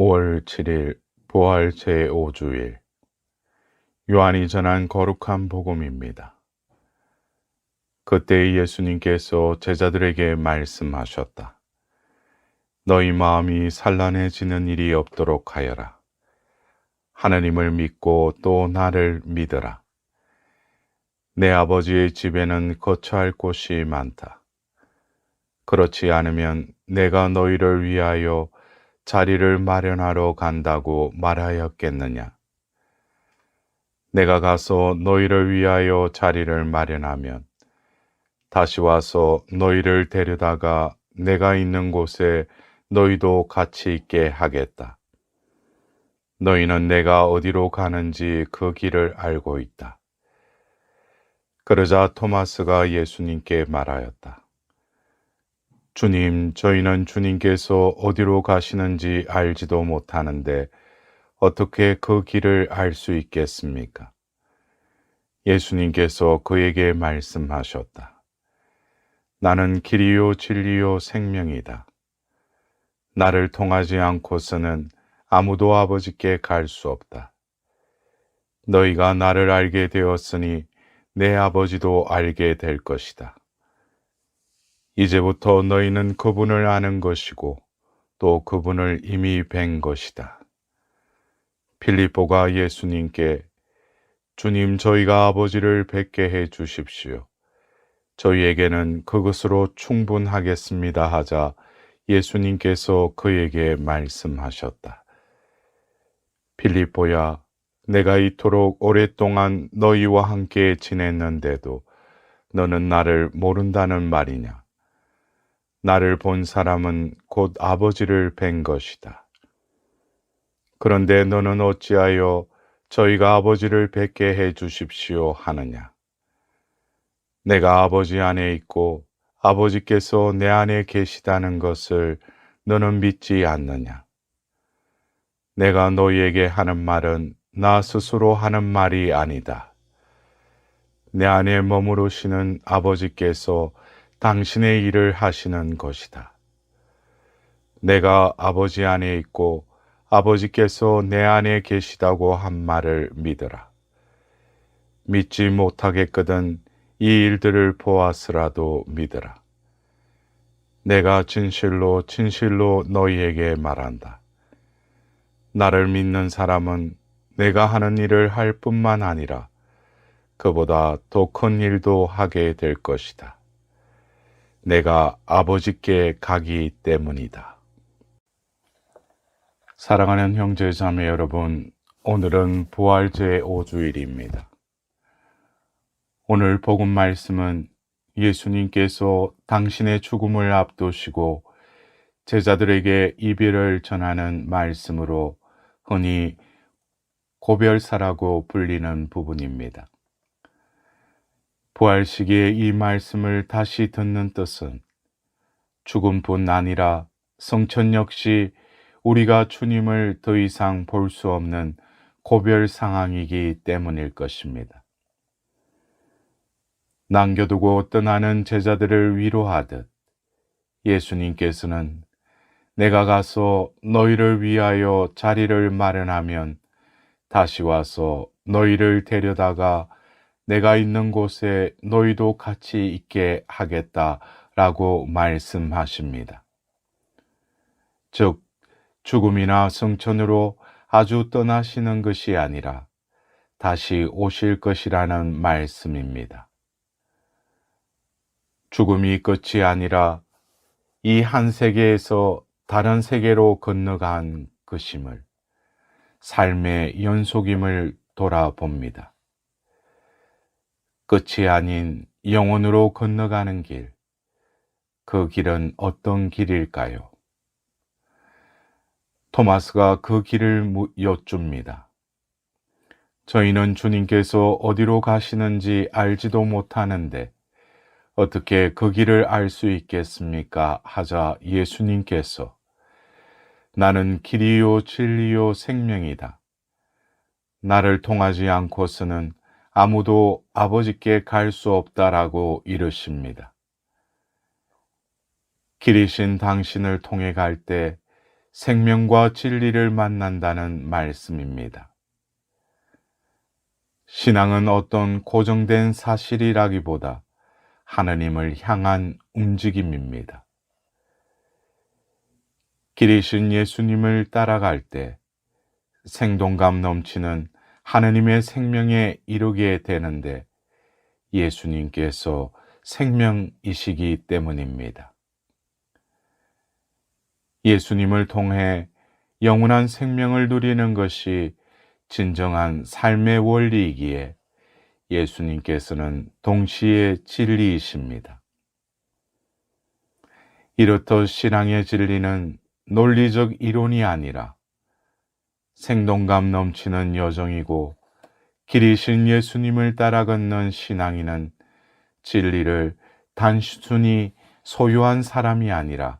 5월 7일 부활 제5주일 요한이 전한 거룩한 복음입니다. 그때 예수님께서 제자들에게 말씀하셨다. 너희 마음이 산란해지는 일이 없도록 하여라. 하느님을 믿고 또 나를 믿으라. 내 아버지의 집에는 거처할 곳이 많다. 그렇지 않으면 내가 너희를 위하여 자리를 마련하러 간다고 말하였겠느냐. 내가 가서 너희를 위하여 자리를 마련하면 다시 와서 너희를 데려다가 내가 있는 곳에 너희도 같이 있게 하겠다. 너희는 내가 어디로 가는지 그 길을 알고 있다. 그러자 토마스가 예수님께 말하였다. 주님, 저희는 주님께서 어디로 가시는지 알지도 못하는데 어떻게 그 길을 알 수 있겠습니까? 예수님께서 그에게 말씀하셨다. 나는 길이요 진리요 생명이다. 나를 통하지 않고서는 아무도 아버지께 갈 수 없다. 너희가 나를 알게 되었으니 내 아버지도 알게 될 것이다. 이제부터 너희는 그분을 아는 것이고 또 그분을 이미 뵌 것이다. 빌립보가 예수님께 주님, 저희가 아버지를 뵙게 해 주십시오. 저희에게는 그것으로 충분하겠습니다 하자 예수님께서 그에게 말씀하셨다. 빌립보야, 내가 이토록 오랫동안 너희와 함께 지냈는데도 너는 나를 모른다는 말이냐? 나를 본 사람은 곧 아버지를 뵌 것이다. 그런데 너는 어찌하여 저희가 아버지를 뵙게 해 주십시오 하느냐? 내가 아버지 안에 있고 아버지께서 내 안에 계시다는 것을 너는 믿지 않느냐? 내가 너희에게 하는 말은 나 스스로 하는 말이 아니다. 내 안에 머무르시는 아버지께서 당신의 일을 하시는 것이다. 내가 아버지 안에 있고 아버지께서 내 안에 계시다고 한 말을 믿으라. 믿지 못하겠거든 이 일들을 보았으라도 믿으라. 내가 진실로 진실로 너희에게 말한다. 나를 믿는 사람은 내가 하는 일을 할 뿐만 아니라 그보다 더 큰 일도 하게 될 것이다. 내가 아버지께 가기 때문이다. 사랑하는 형제 자매 여러분, 오늘은 부활 제5주일입니다. 오늘 복음 말씀은 예수님께서 당신의 죽음을 앞두시고 제자들에게 이별을 전하는 말씀으로 흔히 고별사라고 불리는 부분입니다. 부활 시기에 이 말씀을 다시 듣는 뜻은 죽음뿐 아니라 성천 역시 우리가 주님을 더 이상 볼 수 없는 고별 상황이기 때문일 것입니다. 남겨두고 떠나는 제자들을 위로하듯 예수님께서는 내가 가서 너희를 위하여 자리를 마련하면 다시 와서 너희를 데려다가 내가 있는 곳에 너희도 같이 있게 하겠다라고 말씀하십니다. 즉, 죽음이나 성천으로 아주 떠나시는 것이 아니라 다시 오실 것이라는 말씀입니다. 죽음이 끝이 아니라 이 한 세계에서 다른 세계로 건너간 것임을, 삶의 연속임을 돌아봅니다. 끝이 아닌 영원으로 건너가는 길, 그 길은 어떤 길일까요? 토마스가 그 길을 여쭙니다. 저희는 주님께서 어디로 가시는지 알지도 못하는데 어떻게 그 길을 알 수 있겠습니까? 하자 예수님께서 나는 길이요 진리요 생명이다. 나를 통하지 않고서는 아무도 아버지께 갈 수 없다라고 이르십니다. 길이신 당신을 통해 갈 때 생명과 진리를 만난다는 말씀입니다. 신앙은 어떤 고정된 사실이라기보다 하느님을 향한 움직임입니다. 길이신 예수님을 따라갈 때 생동감 넘치는 하느님의 생명에 이르게 되는데 예수님께서 생명이시기 때문입니다. 예수님을 통해 영원한 생명을 누리는 것이 진정한 삶의 원리이기에 예수님께서는 동시에 진리이십니다. 이렇듯 신앙의 진리는 논리적 이론이 아니라 생동감 넘치는 여정이고 길이신 예수님을 따라 걷는 신앙인은 진리를 단순히 소유한 사람이 아니라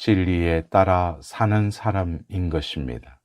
진리에 따라 사는 사람인 것입니다.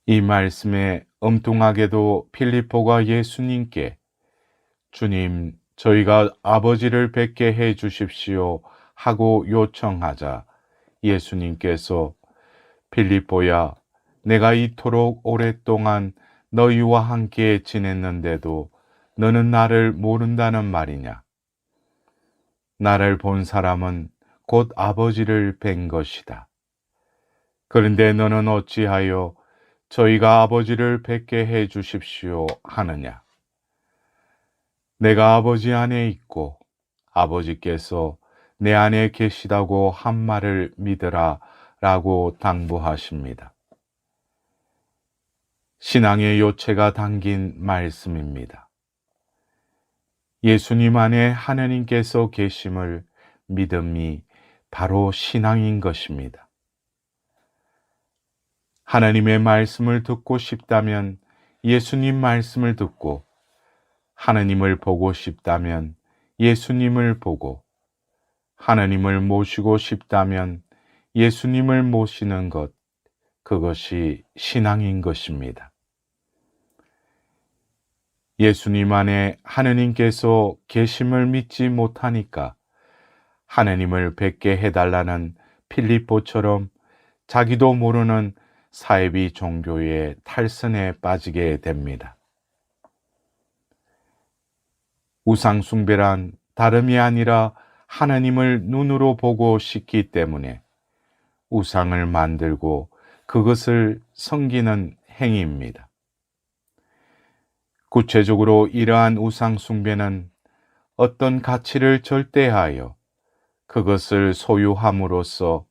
이 말씀에 엉뚱하게도 필리포가 예수님께 주님, 저희가 아버지를 뵙게 해 주십시오 하고 요청하자 예수님께서 필리포야, 내가 이토록 오랫동안 너희와 함께 지냈는데도 너는 나를 모른다는 말이냐? 나를 본 사람은 곧 아버지를 뵌 것이다. 그런데 너는 어찌하여 저희가 아버지를 뵙게 해 주십시오 하느냐? 내가 아버지 안에 있고 아버지께서 내 안에 계시다고 한 말을 믿으라 라고 당부하십니다. 신앙의 요체가 담긴 말씀입니다. 예수님 안에 하느님께서 계심을 믿음이 바로 신앙인 것입니다. 하나님의 말씀을 듣고 싶다면 예수님 말씀을 듣고 하나님을 보고 싶다면 예수님을 보고 하나님을 모시고 싶다면 예수님을 모시는 것, 그것이 신앙인 것입니다. 예수님 안에 하느님께서 계심을 믿지 못하니까 하느님을 뵙게 해달라는 필리포처럼 자기도 모르는 사이비 종교의 탈선에 빠지게 됩니다. 우상숭배란 다름이 아니라 하나님을 눈으로 보고 싶기 때문에 우상을 만들고 그것을 섬기는 행위입니다. 구체적으로 이러한 우상숭배는 어떤 가치를 절대하여 그것을 소유함으로써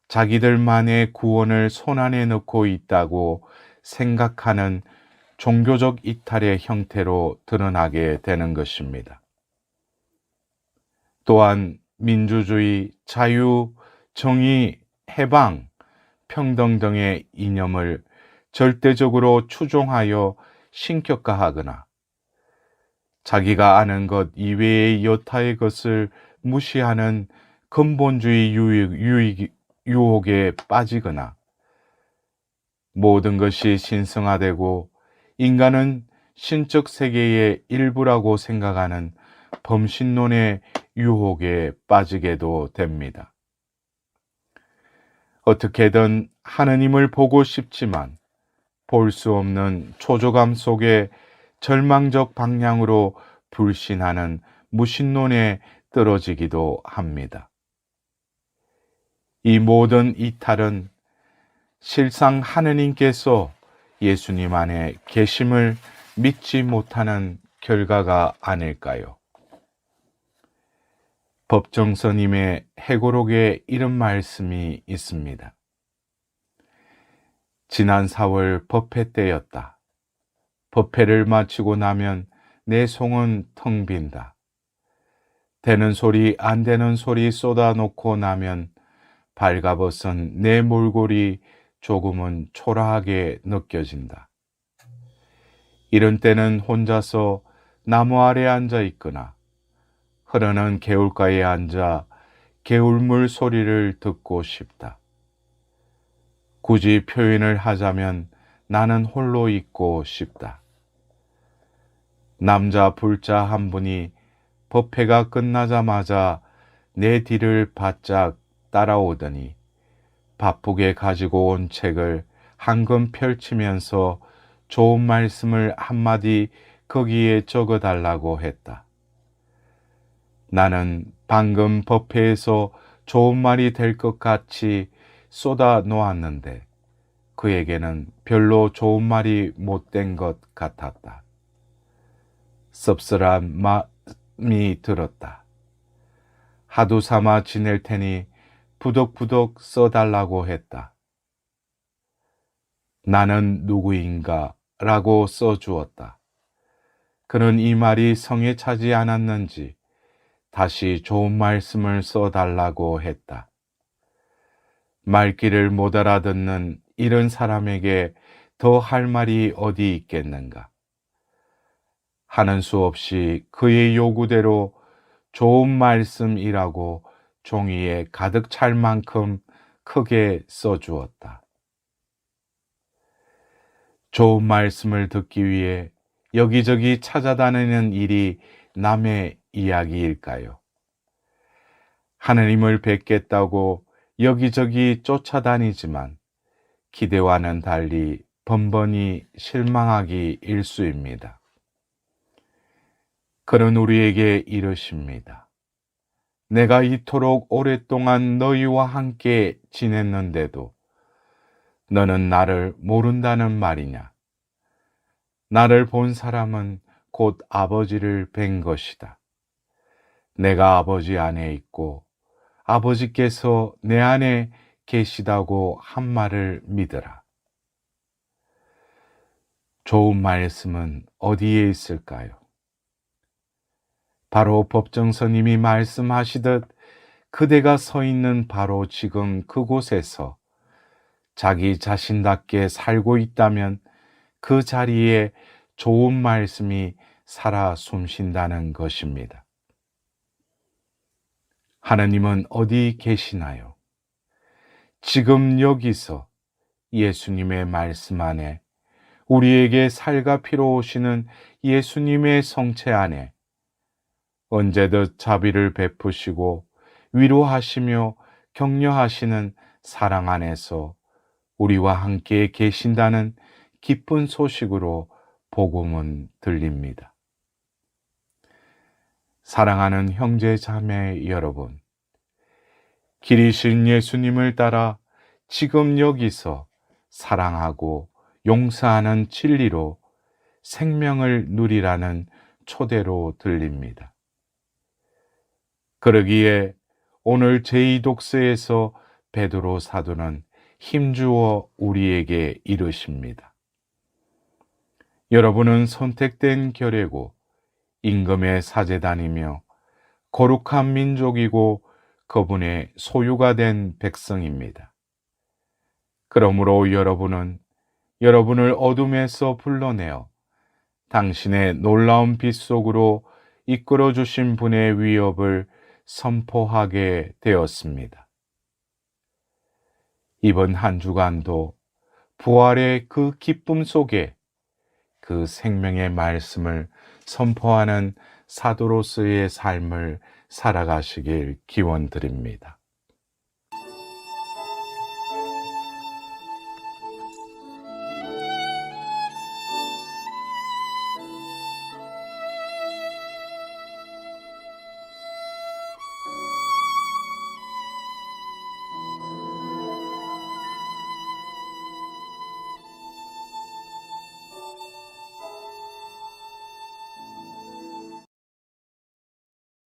자기들만의 구원을 손안에 넣고 있다고 생각하는 종교적 이탈의 형태로 드러나게 되는 것입니다. 또한 민주주의, 자유, 정의, 해방, 평등 등의 이념을 절대적으로 추종하여 신격화하거나 자기가 아는 것 이외의 여타의 것을 무시하는 근본주의 유혹에 빠지거나 모든 것이 신성화되고 인간은 신적 세계의 일부라고 생각하는 범신론의 유혹에 빠지게도 됩니다. 어떻게든 하느님을 보고 싶지만 볼 수 없는 초조감 속에 절망적 방향으로 불신하는 무신론에 떨어지기도 합니다. 이 모든 이탈은 실상 하느님께서 예수님 안에 계심을 믿지 못하는 결과가 아닐까요? 법정스님의 해고록에 이런 말씀이 있습니다. 지난 4월 법회 때였다. 법회를 마치고 나면 내 송은 텅 빈다. 되는 소리 안 되는 소리 쏟아놓고 나면 발가벗은 내 몰골이 조금은 초라하게 느껴진다. 이런 때는 혼자서 나무 아래 앉아 있거나 흐르는 개울가에 앉아 개울물 소리를 듣고 싶다. 굳이 표현을 하자면 나는 홀로 있고 싶다. 남자 불자 한 분이 법회가 끝나자마자 내 뒤를 바짝 따라오더니 바쁘게 가지고 온 책을 한권 펼치면서 좋은 말씀을 한마디 거기에 적어달라고 했다. 나는 방금 법회에서 좋은 말이 될 것 같이 쏟아 놓았는데 그에게는 별로 좋은 말이 못된 것 같았다. 씁쓸한 마음이 들었다. 하도 삼아 지낼 테니 부덕부덕 써달라고 했다. 나는 누구인가? 라고 써주었다. 그는 이 말이 성에 차지 않았는지 다시 좋은 말씀을 써달라고 했다. 말귀를 못 알아듣는 이런 사람에게 더 할 말이 어디 있겠는가? 하는 수 없이 그의 요구대로 좋은 말씀이라고 종이에 가득 찰 만큼 크게 써주었다. 좋은 말씀을 듣기 위해 여기저기 찾아다니는 일이 남의 이야기일까요? 하느님을 뵙겠다고 여기저기 쫓아다니지만 기대와는 달리 번번이 실망하기 일쑤입니다. 그는 우리에게 이르십니다. 내가 이토록 오랫동안 너희와 함께 지냈는데도 너는 나를 모른다는 말이냐? 나를 본 사람은 곧 아버지를 뵌 것이다. 내가 아버지 안에 있고 아버지께서 내 안에 계시다고 한 말을 믿으라. 좋은 말씀은 어디에 있을까요? 바로 법정스님이 말씀하시듯 그대가 서 있는 바로 지금 그곳에서 자기 자신답게 살고 있다면 그 자리에 좋은 말씀이 살아 숨쉰다는 것입니다. 하느님은 어디 계시나요? 지금 여기서 예수님의 말씀 안에 우리에게 살가 피로 오시는 예수님의 성체 안에 언제든 자비를 베푸시고 위로하시며 격려하시는 사랑 안에서 우리와 함께 계신다는 기쁜 소식으로 복음은 들립니다. 사랑하는 형제 자매 여러분, 길이신 예수님을 따라 지금 여기서 사랑하고 용서하는 진리로 생명을 누리라는 초대로 들립니다. 그러기에 오늘 제2독서에서 베드로 사도는 힘주어 우리에게 이르십니다. 여러분은 선택된 결례고 임금의 사제단이며 거룩한 민족이고 그분의 소유가 된 백성입니다. 그러므로 여러분은 여러분을 어둠에서 불러내어 당신의 놀라운 빛 속으로 이끌어 주신 분의 위협을 선포하게 되었습니다. 이번 한 주간도 부활의 그 기쁨 속에 그 생명의 말씀을 선포하는 사도로서의 삶을 살아가시길 기원드립니다.